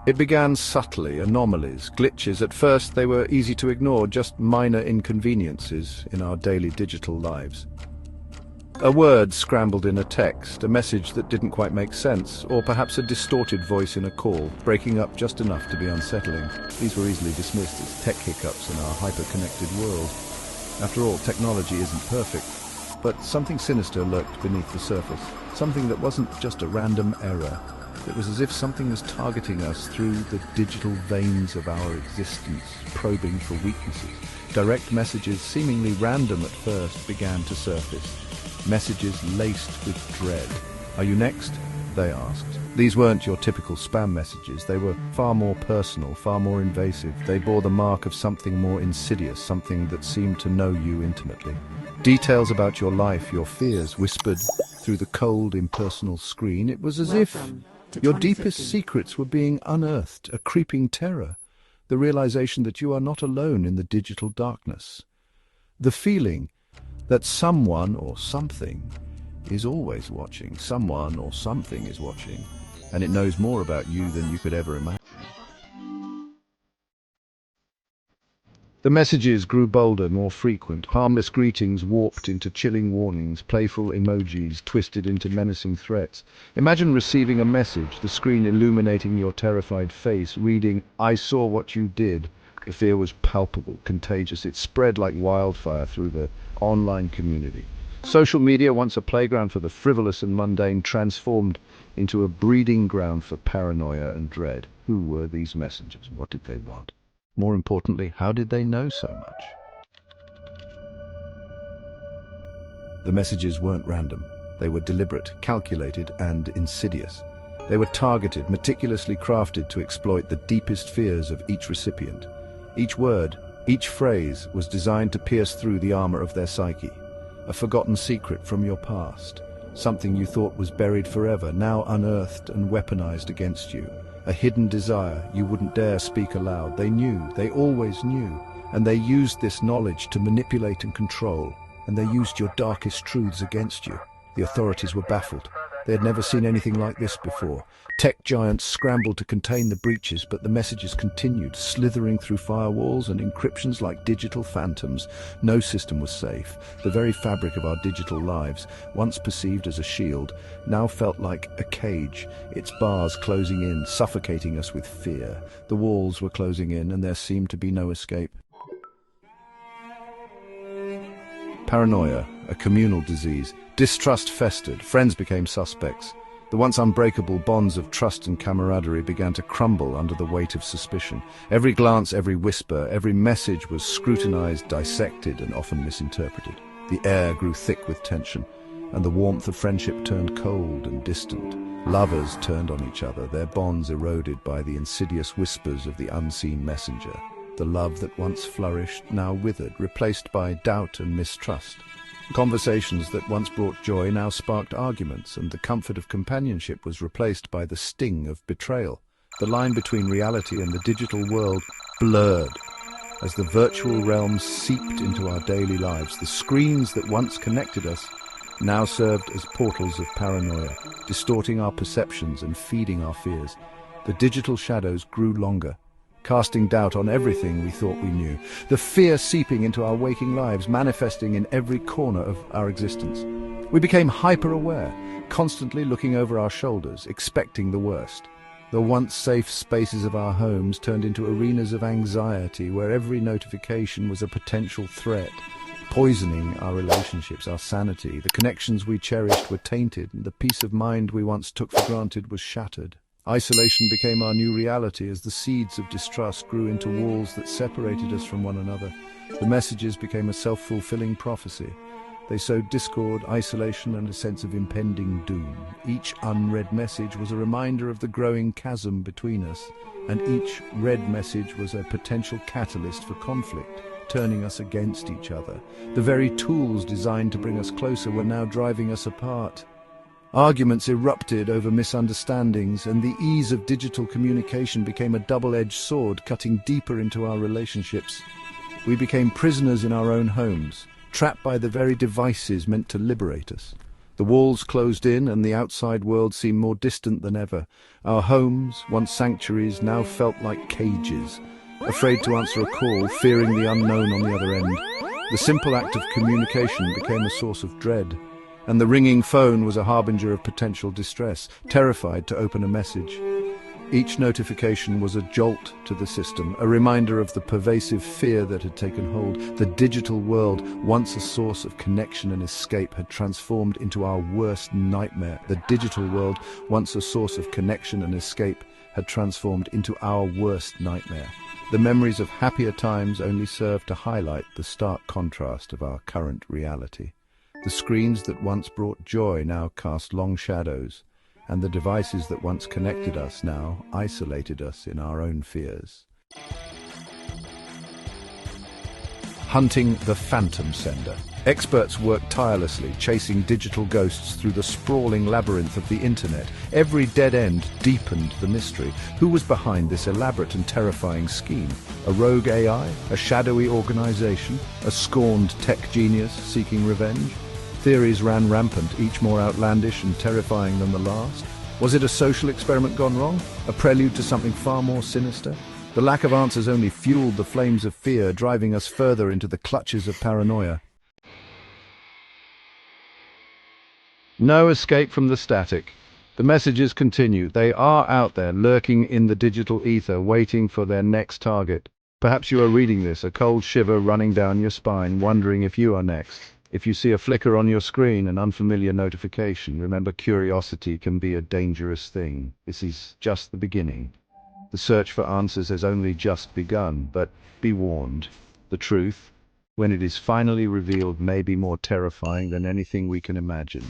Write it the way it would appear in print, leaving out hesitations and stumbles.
It began subtly, anomalies, glitches. At first they were easy to ignore, just minor inconveniences in our daily digital lives. A word scrambled in a text, a message that didn't quite make sense, or perhaps a distorted voice in a call, breaking up just enough to be unsettling. These were easily dismissed as tech hiccups in our hyper-connected world. After all, technology isn't perfect, but something sinister lurked beneath the surface. Something that wasn't just a random error. It was as if something was targeting us through the digital veins of our existence, probing for weaknesses. Direct messages, seemingly random at first, began to surface. Messages laced with dread. "Are you next?" they asked. These weren't your typical spam messages. They were far more personal, far more invasive. They bore the mark of something more insidious, something that seemed to know you intimately. Details about your life, your fears, whispered through the cold, impersonal screen. It was as if your deepest secrets were being unearthed, a creeping terror, the realization that you are not alone in the digital darkness. The feeling that someone or something is always watching, someone or something is watching, and it knows more about you than you could ever imagine. The messages grew bolder, more frequent. Harmless greetings warped into chilling warnings, playful emojis twisted into menacing threats. Imagine receiving a message, the screen illuminating your terrified face, reading, "I saw what you did." The fear was palpable, contagious. It spread like wildfire through the online community. Social media, once a playground for the frivolous and mundane, transformed into a breeding ground for paranoia and dread. Who were these messengers? What did they want? More importantly, how did they know so much? The messages weren't random. They were deliberate, calculated, and insidious. They were targeted, meticulously crafted to exploit the deepest fears of each recipient. Each word, each phrase was designed to pierce through the armor of their psyche. A forgotten secret from your past. Something you thought was buried forever, now unearthed and weaponized against you. A hidden desire you wouldn't dare speak aloud. They knew, they always knew, and they used this knowledge to manipulate and control, and they used your darkest truths against you. The authorities were baffled. They had never seen anything like this before. Tech giants scrambled to contain the breaches, but the messages continued, slithering through firewalls and encryptions like digital phantoms. No system was safe. The very fabric of our digital lives, once perceived as a shield, now felt like a cage, its bars closing in, suffocating us with fear. The walls were closing in, and there seemed to be no escape. Paranoia, a communal disease. Distrust festered, friends became suspects. The once unbreakable bonds of trust and camaraderie began to crumble under the weight of suspicion. Every glance, every whisper, every message was scrutinized, dissected, and often misinterpreted. The air grew thick with tension, and the warmth of friendship turned cold and distant. Lovers turned on each other, their bonds eroded by the insidious whispers of the unseen messenger. The love that once flourished now withered, replaced by doubt and mistrust. Conversations that once brought joy now sparked arguments, and the comfort of companionship was replaced by the sting of betrayal. The line between reality and the digital world blurred as the virtual realms seeped into our daily lives. The screens that once connected us now served as portals of paranoia, distorting our perceptions and feeding our fears. The digital shadows grew longer, casting doubt on everything we thought we knew. The fear seeping into our waking lives, manifesting in every corner of our existence. We became hyper-aware, constantly looking over our shoulders, expecting the worst. The once safe spaces of our homes turned into arenas of anxiety, where every notification was a potential threat, poisoning our relationships, our sanity. The connections we cherished were tainted, and the peace of mind we once took for granted was shattered. Isolation became our new reality as the seeds of distrust grew into walls that separated us from one another. The messages became a self-fulfilling prophecy. They sowed discord, isolation, and a sense of impending doom. Each unread message was a reminder of the growing chasm between us, and each read message was a potential catalyst for conflict, turning us against each other. The very tools designed to bring us closer were now driving us apart. Arguments erupted over misunderstandings, and the ease of digital communication became a double-edged sword, cutting deeper into our relationships. We became prisoners in our own homes, trapped by the very devices meant to liberate us. The walls closed in and the outside world seemed more distant than ever. Our homes, once sanctuaries, now felt like cages, afraid to answer a call, fearing the unknown on the other end. The simple act of communication became a source of dread, and the ringing phone was a harbinger of potential distress, terrified to open a message. Each notification was a jolt to the system, a reminder of the pervasive fear that had taken hold. The digital world, once a source of connection and escape, had transformed into our worst nightmare. The digital world, once a source of connection and escape, had transformed into our worst nightmare. The memories of happier times only served to highlight the stark contrast of our current reality. The screens that once brought joy now cast long shadows, and the devices that once connected us now isolated us in our own fears. Hunting the phantom sender. Experts worked tirelessly, chasing digital ghosts through the sprawling labyrinth of the internet. Every dead end deepened the mystery. Who was behind this elaborate and terrifying scheme? A rogue AI? A shadowy organization? A scorned tech genius seeking revenge? Theories ran rampant, each more outlandish and terrifying than the last. Was it a social experiment gone wrong? A prelude to something far more sinister? The lack of answers only fueled the flames of fear, driving us further into the clutches of paranoia. No escape from the static. The messages continue. They are out there, lurking in the digital ether, waiting for their next target. Perhaps you are reading this, a cold shiver running down your spine, wondering if you are next. If you see a flicker on your screen, an unfamiliar notification, remember curiosity can be a dangerous thing. This is just the beginning. The search for answers has only just begun, but be warned. The truth, when it is finally revealed, may be more terrifying than anything we can imagine.